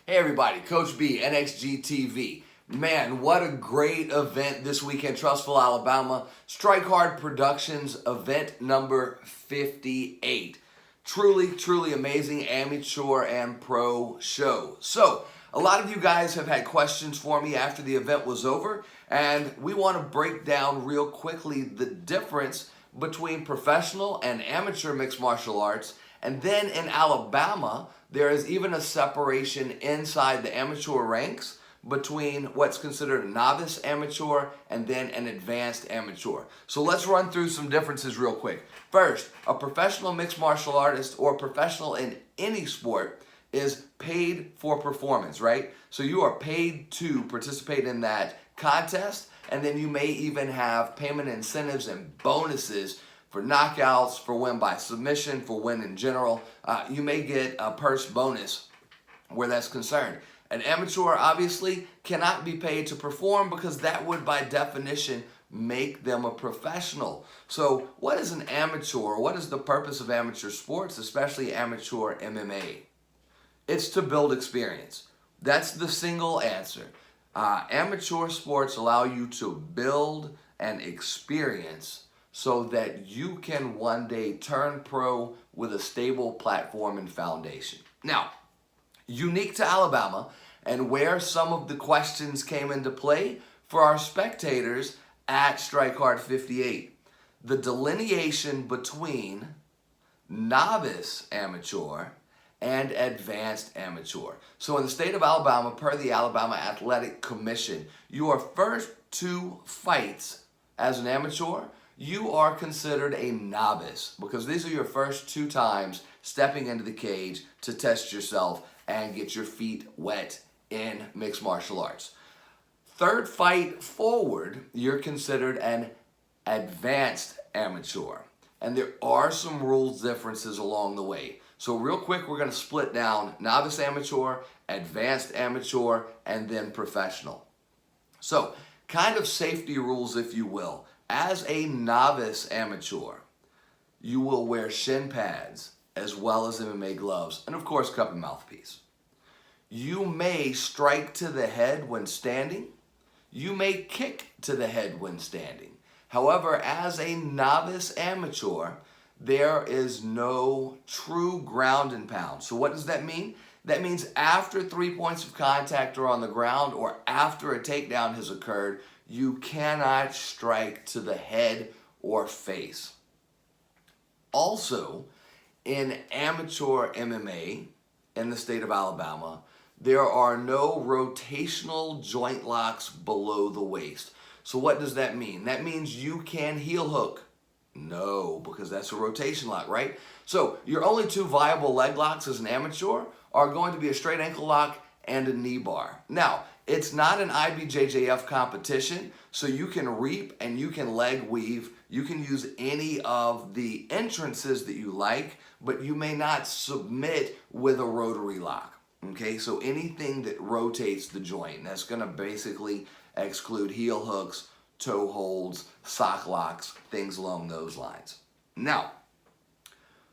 Hey everybody, Coach B, NXG TV. Man, what a great event this weekend, Trussville, Alabama. Strike Hard Productions event number 58. Truly amazing amateur and pro show. So, a lot of you guys have had questions for me after the event was over, and we want to break down real quickly the difference between professional and amateur mixed martial arts. And then in Alabama, there is even a separation inside the amateur ranks between what's considered a novice amateur and then an advanced amateur. So let's run through some differences real quick. First, a professional mixed martial artist or professional in any sport is paid for performance, right? So you are paid to participate in that contest, and then you may even have payment incentives and bonuses for knockouts, for win by submission, for win in general. You may get a purse bonus where that's concerned. An amateur obviously cannot be paid to perform because that would by definition make them a professional. So what is an amateur? What is the purpose of amateur sports, especially amateur MMA? It's to build experience. That's the single answer. Amateur sports allow you to build an experience so that you can one day turn pro with a stable platform and foundation. Now, unique to Alabama, and where some of the questions came into play for our spectators at Strike Hard 58, the delineation between novice amateur and advanced amateur. So in the state of Alabama, per the Alabama Athletic Commission, your first two fights as an amateur, you are considered a novice because these are your first two times stepping into the cage to test yourself and get your feet wet in mixed martial arts. Third fight forward, you're considered an advanced amateur. And there are some rules differences along the way. So real quick, we're going to split down novice amateur, advanced amateur, and then professional. So kind of safety rules, if you will. As a novice amateur, you will wear shin pads as well as MMA gloves, and of course, cup and mouthpiece. You may strike to the head when standing. You may kick to the head when standing. However, as a novice amateur, there is no true ground and pound. So what does that mean? That means after 3 points of contact are on the ground or after a takedown has occurred, you cannot strike to the head or face. Also, in amateur MMA in the state of Alabama, there are no rotational joint locks below the waist. So what does that mean? That means you can heel hook. No, because that's a rotation lock, right? So your only two viable leg locks as an amateur are going to be a straight ankle lock and a knee bar. Now, it's not an IBJJF competition, so you can reap and you can leg weave. You can use any of the entrances that you like, but you may not submit with a rotary lock. Okay, so anything that rotates the joint, that's going to basically exclude heel hooks, toe holds, sock locks, things along those lines. Now,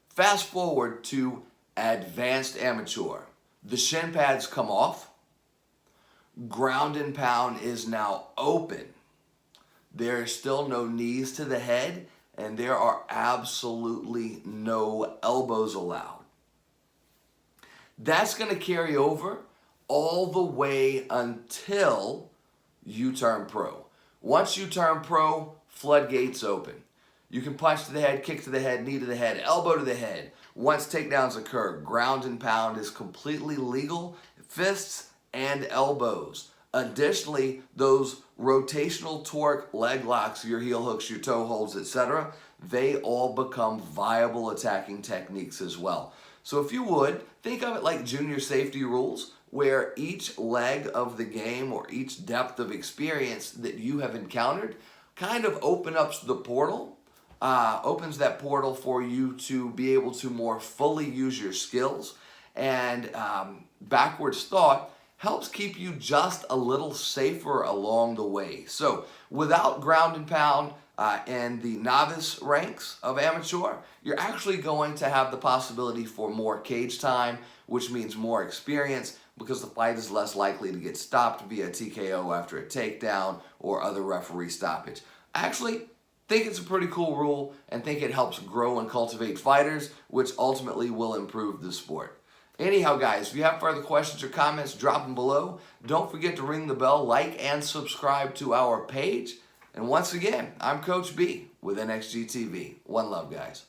fast forward to advanced amateur. The shin pads come off. Ground and pound is now open. There are still no knees to the head, and there are absolutely no elbows allowed. That's going to carry over all the way until you turn pro. Once you turn pro, floodgates open. You can punch to the head, kick to the head, knee to the head, elbow to the head. Once takedowns occur, ground and pound is completely legal. Fists and elbows. Additionally, those rotational torque leg locks, your heel hooks, your toe holds, etc., they all become viable attacking techniques as well. So if you would, think of it like junior safety rules, where each leg of the game or each depth of experience that you have encountered kind of opens that portal for you to be able to more fully use your skills. And backwards thought helps keep you just a little safer along the way. So without ground and pound in the novice ranks of amateur, you're actually going to have the possibility for more cage time, which means more experience, because the fight is less likely to get stopped via TKO after a takedown or other referee stoppage. I actually think it's a pretty cool rule and think it helps grow and cultivate fighters, which ultimately will improve the sport. Anyhow, guys, if you have further questions or comments, drop them below. Don't forget to ring the bell, like, and subscribe to our page. And once again, I'm Coach B with NXG TV. One love, guys.